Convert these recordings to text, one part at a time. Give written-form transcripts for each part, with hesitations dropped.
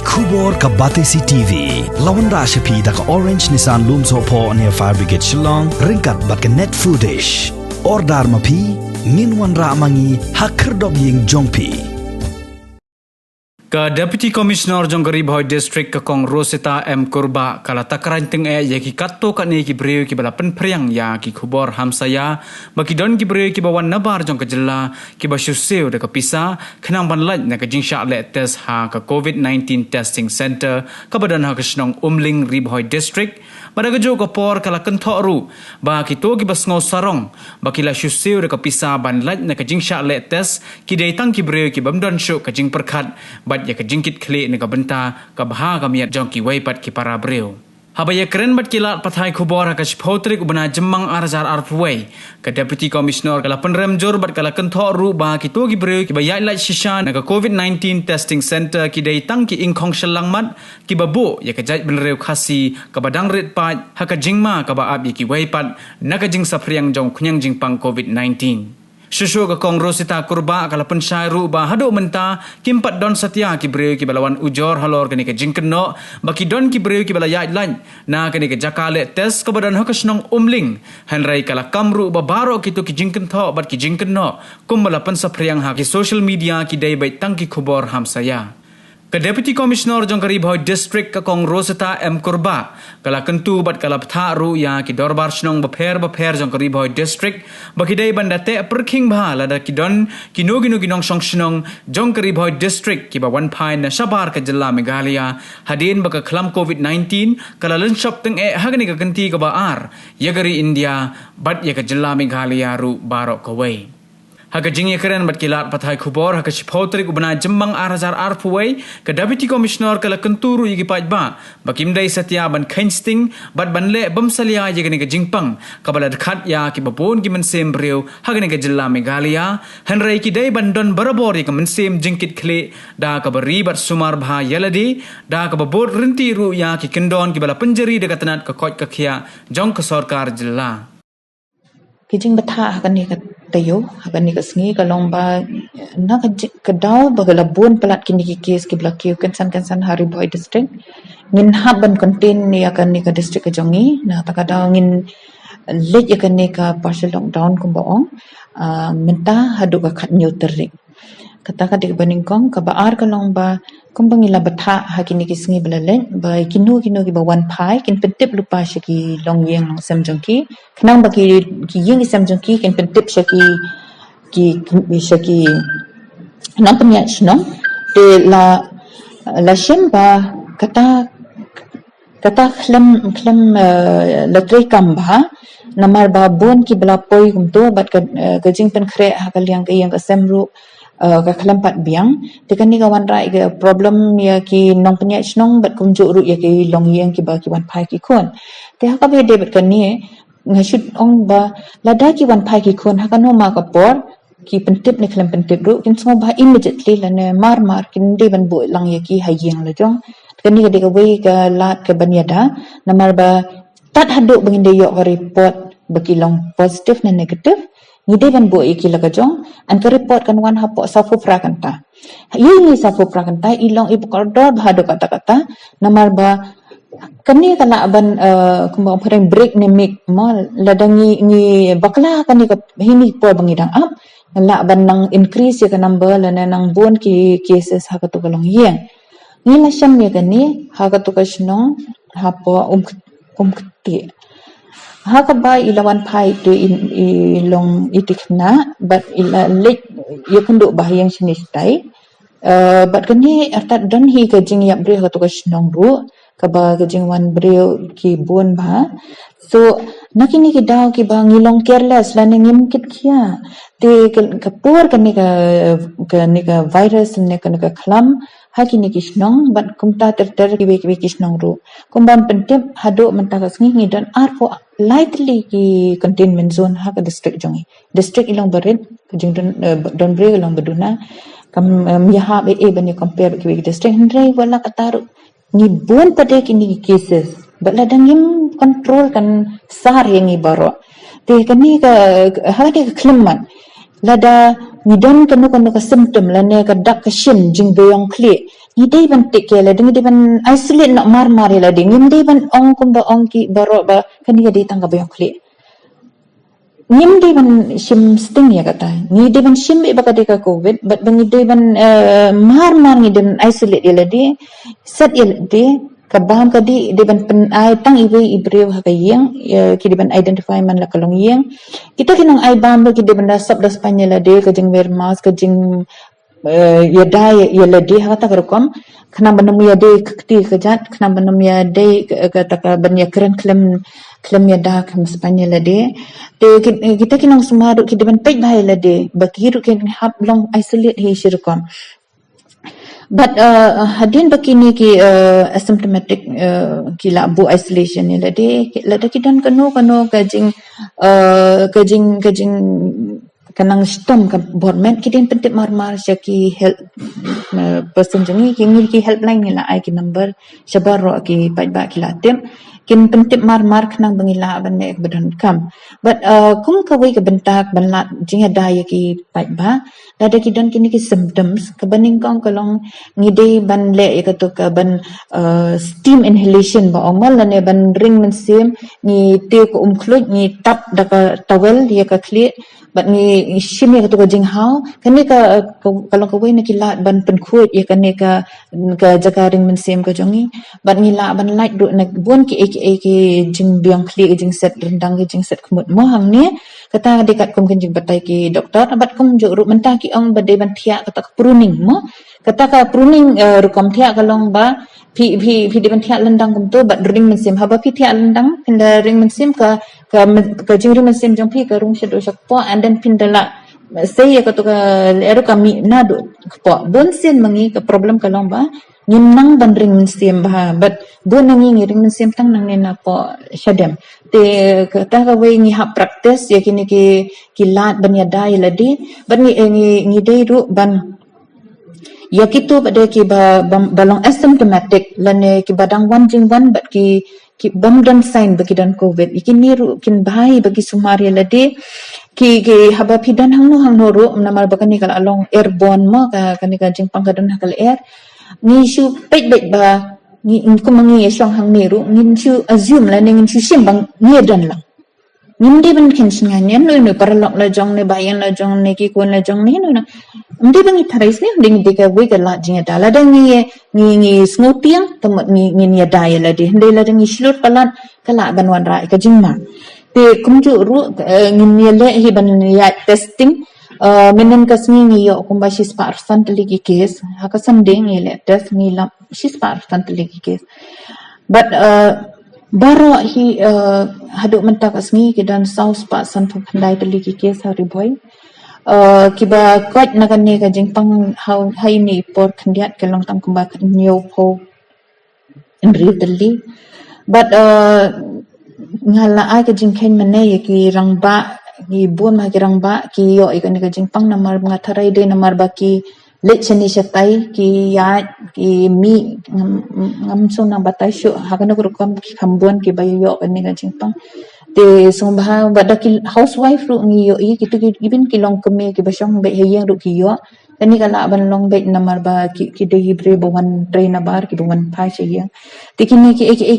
Kubor ka Batesi TV. Lawan Rashapi da ka Orange Nissan Lumso po near Fire Brigade Shillong. Ringkat bat ka net foodish. Ordar mapi. Minwan ra mangi hakerdog ying jongpi. Ka Deputy Commissioner Jonggari Boy District ka Kong Rosita M. Kurba kala takaran teng ki katto ka ni ki breu ki bala penpriang ya ki khubor hamsaya baki don ki breu ki bawan nabar jong ka jella ki ba shuseu de ka pisa khnang ban laj na ka jingsha le test ha ka COVID-19 testing center ka badan ha ka snong Umling Riboy District pada ka jo ka por kala kentho ru ba ki to ki basngo sarong baki la shuseu de ka pisa ban laj na ka jingsha le test ki dei tang ki breu ki bamdon shu ka jing perkhat ya ka jingkit khle ne ka benta ka bha ka miat jong ki weipat ki para breu habaya keren bat kilat pathai khubor ka chpotrik ubana jemmang arzar arpwei ka Deputy Commissioner kala penrem jor bat kala kentho ru ba ki to ki breu ki bayai lai shishan ka COVID-19 testing center ki dei tang ki ingkhong shelang mat ki babu ya ka jai benreu khasi ka badang ret pa ha ka jingma ka ba ab ki weipat na ka jing sapriang jong khunyang jingpang COVID-19 Shushu ka Kong Rosita Kurba kala pensyai ru ba hado menta kimpat don satya ki breu ki balawan ujor halor kani ka jingkeno baki don ki breu ki bala yai lan na kani ka jakale test ka badan hakasnong Umling hanrai kala kamru ba baro ki to ki jingkento bat ki jingkeno kumbala pensapriang ha ki social media ki dai bai tang ki khubor hamsaya ka Deputy Commissioner Jonggari Boy District ka Kong Rosita M. Kurba kala kentu bat kala ptha ru ya ki dorbar snong bapher Jonggari Boy District baki dai banda te perking bha lada ki don ki nogi nong song Jonggari Boy District ki ba wan phai na sabar ka jilla Meghalaya hadin baka khlam COVID-19 kala len shop teng hagani ka kanti ka ba ar yagari India bat ya ka jilla Meghalaya ru barok ka wei Haka jingye keren bat kilat pathai khubor haka chipotrik ubana jembang arazar arpuwei ka Deputy Commissioner kala kenturu yigi pajba bakimdai satya ban kainsting bat banle bamsalia yigani ka jingpang kabala dekat ya ki babon ki mensem breu hagani ka jilla Meghalaya hanrai ki dai bandon barabor ka mensem jingkit khle da ka bari bat sumar bha yaladi da ka babor rinti ru ya ki kendon ki bala penjeri dekat ka koj ka khia jong ka sarkar jilla kijing betha hakan ni ka tayo hakan ni ka sngi ka lomba na ka daw bagala bun pelat kini ki kes ki blaki kan san Hari Boy District ngin haban contain ni akan ni ka district ka jongi na ta ka daw ngin let akan ni ka partial lockdown kum baong menta hadu ka khat new terik kata ka dik baningkong ka baar ka lomba kumbang ila betha hakini ki sngi belalen ba kinu ki ba wan phai kin pentip lupa shaki long yeng long sam jongki khnang ba ki yeng sam jongki kin pentip shaki ki shaki nang penya shnong te la shemba kata khlam la tre kamba namar ba bon ki bla poi kum to bat ka jing pen khre hakal yang ka semru ka kelampat biang tekan ni kawan rai ke problem ya ki nong penya snong bat kumjuk ru ya ki long yang ki ba ki wan phai ki khon te ha ka be de bat kan ni ngashut ong ba lada ki wan phai ki khon ha ka no ma ka por ki pentip ni kelam pentip ru kin so ba immediately la ne mar kin de ban bu lang ya ki ha yang la jong kan ni ka de ka we ka lat ka banyada namar ba tat haduk bangin de yok ka report baki long positive na negative ngide ban bo iki laga jong an ka report kan wan hapo safu prakanta yini safu prakanta ilong ibu koridor bahado kata namar ba kani kala ban kumbang pareng break ni mik mo ladangi ni bakla kani ka hini po bangidang up la ban nang increase ka number la nang bon ki cases ha ka to kalong yeng ni la syam ni kani ha ka to ka sno hapo kti haka ba ilawan pai tu ilong itikna but ila lek yakundu bahayang sinis tai but kani artat don hi ka jing ya bre to ka snong ru ka ba ka jing wan bre ki bon ba so nakini ki daw ki ba ngilong careless la ngim kit khia te ka por kani ka virus ne ka khlam hakini kisnong bat kumta ter ki be kisnong ru kumban pentep hado menta ka sngi don ar for lightly ki containment zone ha ka district jongi district ilong barit jing don bre ilong baduna kam yaha be bani compare ki district hendrai wala kataru ni bon pade kini cases bat ladangim control kan sar yang ibaro te kani ka ha de klemman lada Nidan kanu ka symptom la ne ka dak ka shin jing beyong kli. Ni dei ban tik ke la ding dei ban isolate nak mar la ding. Ni dei ban ong kum ba ong ki baro ba kan dia dei tang ka beyong kli. Ni dei ban shim sting ya kata. Ni dei ban shim ba ka ka covid but ban ni dei ban mar ni dei isolate ya la dei set ya dei kabam kadi di ban pen ai tang iwe ibreu ha kayeng ki di ban identify man la kalong yeng kita kinang ai bam ki di ban da sab da spanya la de ka jing wear mask ka jing ya dai ya la de ha ta kam khana banam ya de kti ka jat khana banam ya de ka ta ka ban ya keren klem ya da kam spanya la de kita kinang sumaru ki di ban pej bai la de bakiru ken hap long isolate hi shirkam. But hadin bakini ki asymptomatic ki labu isolation ni lade kidan kanu kajing kanang stom ka borment kidin pentip mar syaki help person jangi ki helpline ni la ai ki number shabaro ki ba ki latim kin pentip mar kanang bangila bane badan kam but kum kawai ka bentak banlat jinga daya ki ba ada kidan kini ki symptoms kabaning kong kalong ngide ban le yakatu ka ban steam inhalation ba omal ne ban ring men sim ni te ko umkhlut ni tap da ka towel ya ka kli but ni shim yakatu ka jinghau kani ka kalong ka wei na kilat ban penkhut ya kani ka jaga ring men sim ka jongi but ni la ban light do na bon ki jing biang kli jing set rendang jing set kemut mo hang ni kata dekat kum jing batai ki doktor but kum jo ru mentah ki ong badai ban thiak kata pruning mo kata ka pruning rukom thiak kalong ba pi di ban thiak lendang kum tu but ring mensim haba pi thiak lendang pinda ring mensim ka jing ring mensim jong pi ka rung shadow shakpo and then pindala saya kata ka leru kami nadu po bon sen mangi ka problem kalong ba nang ban ring mensim ba but bon nangi ring mensim tang nang nena po shadem te kata ka we ngi hap practice ya kini ki lat ban ya dai ladi ban ngi dai ru ban ya kitu pada ki balong asymptomatic lane ki badang wan jing wan but ki bam dan sign bagi dan covid ikini ru kin bahai bagi sumari ladi ki haba pidan hang no ru namar bakani kala along airborne mo ka kani ka jing pangkadan hakal air ni shu pek ba ni ko mangi yashong hang ni ru ngin chu assume la ngin chu sim bang ni dan lang ngin di ban ken singan yan no paralok la jong ne bayan la jong ne ki kon la jong ni no ndi bang itarais ni ding dika we ka la jing da la da ni snotiang tamat ni ya dai la de ndai la ngi shlut palan kala ban wan rai ka jing ma te kumju ru ngin ya le hi ban ya testing menen kasmi ni yo kumba shis % lagi case haka sanding ni le test ni lam shis % lagi case but baro hi haduk mentak asmi kidan saus % pandai lagi case hari boy kiba kot nakane ka jingpang hai ni por khandiat kelong tam kumba nyo po enri dali but ngala ai ka jingkhen mane ki rangba ki bon ma ki rangba ki yo ikane ka jingpang namar ngatharai de namar baki let chani shatai ki ya ki mi ngam so na batai shu hakana ko kam ki khambon ki bayo yo kane ka jingpang te sumbha badaki housewife ru ngi yo i kitu ibin ki long keme ki basong be heyeng ru ki yo kani kala ban long be namar ba ki de hibre bo wan train bar ki bo wan phai che yang tikini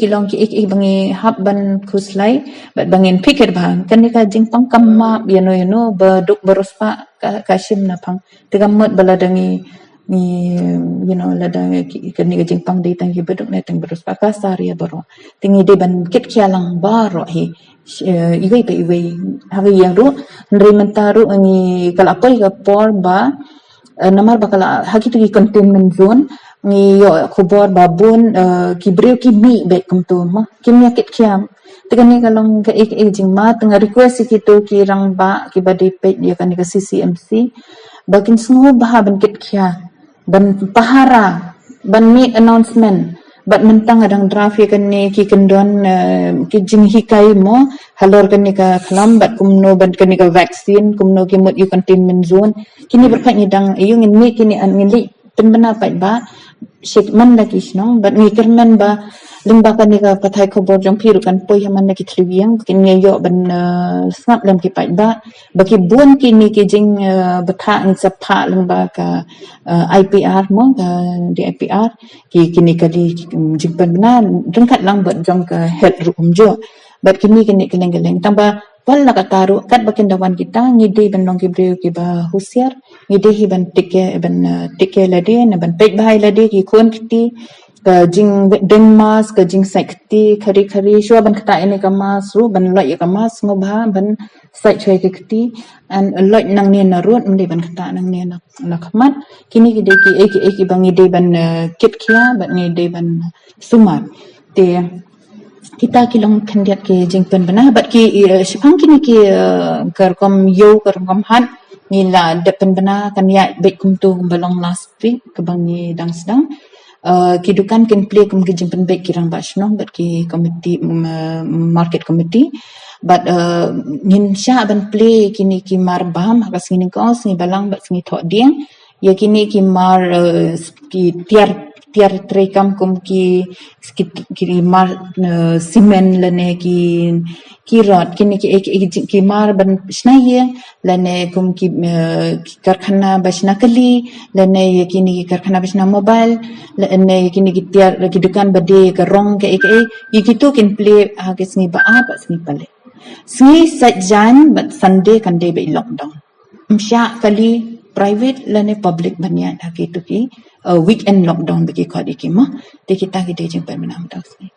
ki long ki bangi hap ban khuslai bat bangin pikir bang kani ka jingpang kamma yano ba duk barospa ka shim na phang tigamot baladangi ni lada kani ka jingpang de tang ki beduk na tang barospa ka saria baro tingi de ban kit kyalang baro hi iway hari yang ru ndri mentaru ni kalapoi ka por ba namar bakala haki tu ki containment zone ni yo khubor babun ki breu ki mi be kum tu ma kimya kit kyam tegani kalong ka jing ma tengah request ki tu ki rang ba ki badi pe ya kan ka CCMC bakin semua ban kit kya ban pahara ban make announcement bat mentang adang draft ya kan ni ki kendon ki jing hikai mo halor kan ni ka khalam bat kumno ban kan ni ka vaccine kumno ki mot you containment zone kini berkat ni dang yung ni kini an ngili penbena pat ba shikman lagi no but ngikirman ba limba kan ni ka pathai khobor jong phiru kan poi haman lagi thliwiang kin ngeyo ban snap lam ki pai ba baki bun ki ni ki jing batha ng sapha limba ka IPR mo ka di IPR ki kini kali jingpan bana rengkat lang bat jong ka head rum jo but kini keleng tambah wal nak taru kat bakin dawan kita ngide ban long ki breu ki ba husiar ngide hi ban tike lade na ban pek bahai lade ki khon kiti ka jing deng mas ka jing sai kiti khari shwa ban kata ini ka mas ru ban loi ka mas ngobha ban sai choi ki kiti an loi nang ne na rut mde ban kata nang ne na khmat kini ki de ki eki bang ngide ban kit khia ban ngide ban sumar te kita kilong kandiat ke jingpen bana bat ki shipang kini ki karkom han nila depen bana kan ya bet kum tu balong last week ke bangi dang sedang kidukan ken play kum ki jingpen bet kirang basno bat ki committee market committee but ngin sha ban play kini ki mar bam hakas ngini kos ni balang bat ngi tho dieng ya kini ki mar ki tiar trekam kum ki mar simen lane ki rot kini ki mar ban snaye lane kum ki karkhana basna kali lane kini ki karkhana basna mobile lane kini ki tiar ki dukan bade ka rong ke gitu kin play hagis ni ba sni pale sni sajan but Sunday kan day be lockdown msha kali private lane public banyan hagi tu ki weekend lockdown bagi kau di kima, kita jumpa menam tak sini.